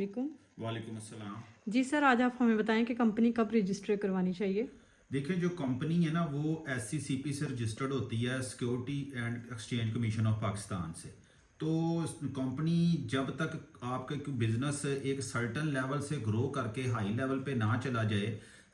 वालेकुम। वालेकुम अस्सलाम। जी सर, आज आप हमें बताएं कि कंपनी कब रजिस्टर करवानी चाहिए। देखिए, जो कंपनी है ना वो SCCP से रजिस्टर्ड होती है, security and exchange commission of Pakistan से। तो कंपनी जब तक आपका बिजनेस एक सर्टन लेवल से ग्रो करके हाई लेवल पे ना चला जाए,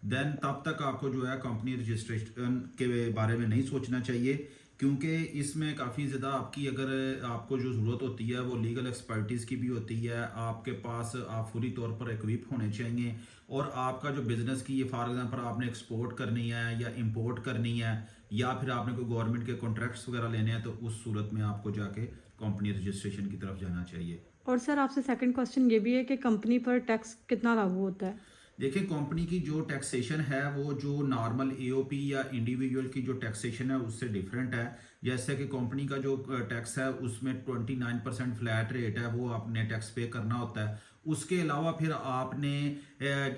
देन तब तक आपको जो है कंपनी रजिस्ट्रेशन के बारे में नहीं सोचना चाहिए। क्योंकि इसमें काफ़ी ज़्यादा आपकी अगर आपको जो ज़रूरत होती है वो लीगल एक्सपर्टीज़ की भी होती है। आपके पास आप पूरी तौर पर इक्विप होने चाहिए। और आपका जो बिज़नेस की, ये फॉर एग्जांपल आपने एक्सपोर्ट करनी है या इंपोर्ट करनी है या फिर आपने कोई गवर्नमेंट के कॉन्ट्रैक्ट्स वगैरह लेने हैं, तो उस सूरत में आपको जाके कंपनी रजिस्ट्रेशन की तरफ जाना चाहिए। और सर आपसे सेकंड क्वेश्चन ये भी है कि कंपनी पर टैक्स कितना लागू होता है। देखिए, कंपनी की जो टैक्सेशन है वो जो नॉर्मल AOP या इंडिविजुअल की जो टैक्सेशन है उससे डिफरेंट है। जैसे कि कंपनी का जो टैक्स है उसमें 29% फ्लैट रेट है, वो आपने टैक्स पे करना होता है। उसके अलावा फिर आपने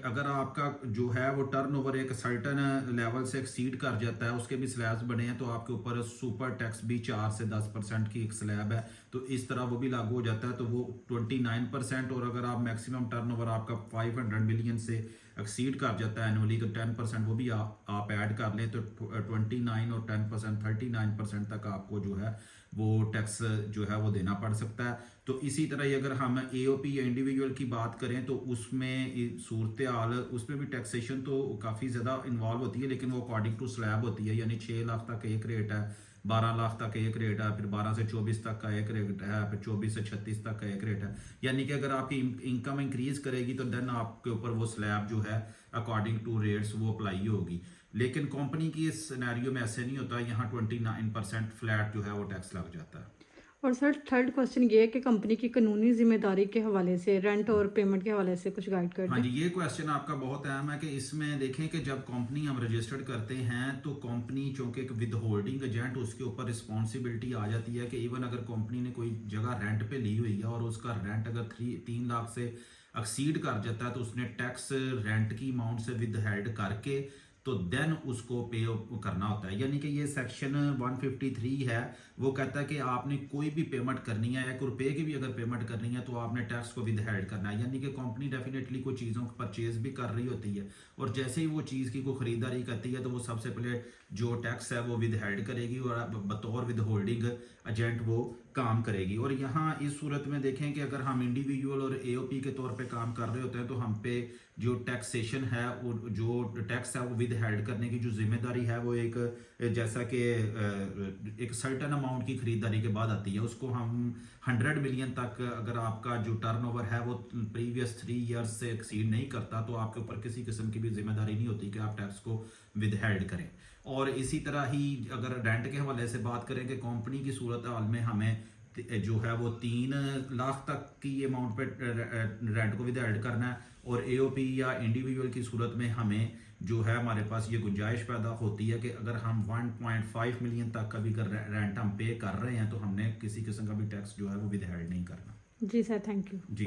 अगर आपका जो है वो टर्नओवर एक सर्टन लेवल से एक्सीड कर जाता है, उसके भी स्लैब्स बने हैं, तो आपके ऊपर सुपर टैक्स भी 4 से 10% की एक स्लैब है, तो इस तरह वो भी लागू हो जाता है। तो वो 29%, और अगर आप मैक्सिमम टर्नओवर आपका 500 मिलियन से एक्सीड कर जाता है एनुअली, तो 10% वो भी आप ऐड कर लें, तो 29 और 10% 39% तक आपको जो है वो टैक्स जो है वो देना पड़ सकता है। तो इसी तरह ही अगर हम AOP या इंडिविजुअल की बात करें तो उसमें सूरत हाल, उसमें भी टैक्सेशन तो काफ़ी ज़्यादा इन्वॉल्व होती है, लेकिन वो अकॉर्डिंग टू स्लैब होती है। यानी 6 लाख तक एक रेट है, 12 लाख तक एक रेट है, फिर 12 से 24 तक का एक रेट है, फिर 24 से 36 तक का एक रेट है। यानी कि अगर आपकी इनकम इंक्रीज करेगी तो देन आपके ऊपर वो स्लैब जो है अकॉर्डिंग टू रेट्स वो अप्लाई होगी। लेकिन कंपनी की इस सिनेरियो में ऐसे नहीं होता, यहाँ 29% फ्लैट जो है वो टैक्स लग जाता है। और सर थर्ड क्वेश्चन ये है कि कंपनी की कानूनी जिम्मेदारी के हवाले से, रेंट और पेमेंट के हवाले से कुछ गाइड कर हाँ दें। जी, ये क्वेश्चन आपका बहुत अहम है कि इसमें देखें कि जब कंपनी हम रजिस्टर्ड करते हैं तो कंपनी चूंकि एक विद होल्डिंग एजेंट, उसके ऊपर रिस्पॉन्सिबिलिटी आ जाती है कि इवन अगर कंपनी ने कोई जगह रेंट पे ली हुई है और उसका रेंट अगर 3 लाख से एक्सीड कर जाता है, तो उसने टैक्स रेंट की अमाउंट से विद हेल्ड करके तो देन उसको पे करना होता है। यानी कि ये सेक्शन 153 है, वो कहता है कि आपने कोई भी पेमेंट करनी है, 1 रुपए की भी अगर पेमेंट करनी है तो आपने टैक्स को विद हेल्ड करना है। यानी कि कंपनी डेफिनेटली कोई चीज़ों को परचेज भी कर रही होती है, और जैसे ही वो चीज़ की कोई खरीदारी करती है तो वो सबसे पहले जो टैक्स है वो विद हेल्ड करेगी और बतौर विद होल्डिंग एजेंट वो काम करेगी। और यहाँ इस सूरत में देखें कि अगर हम इंडिविजुअल और AOP के तौर पे काम कर रहे होते हैं तो हम पे जो टैक्सेशन है, वो जो टैक्स है वो विद हेल्ड करने की जो जिम्मेदारी है वो एक जैसा कि एक सर्टन अमाउंट की खरीदारी के बाद आती है। उसको हम 100 मिलियन तक अगर आपका जो टर्नओवर है वो प्रीवियस 3 ईयर्स से एक्सीड नहीं करता, तो आपके ऊपर किसी किस्म की भी जिम्मेदारी नहीं होती कि आप टैक्स को विद हेल्ड करें। और इसी तरह ही अगर रेंट के हवाले से बात करें कि कंपनी की सूरत हाल में हमें जो है वो 3 लाख तक की अमाउंट पे रेंट को विद हेल्ड करना है, और AOP या इंडिविजुअल की सूरत में हमें जो है हमारे पास ये गुंजाइश पैदा होती है कि अगर हम 1.5 मिलियन तक का भी रेंट हम पे कर रहे हैं तो हमने किसी किस्म का भी टैक्स जो है वो विद हेल्ड नहीं करना। जी सर, थैंक यू। जी।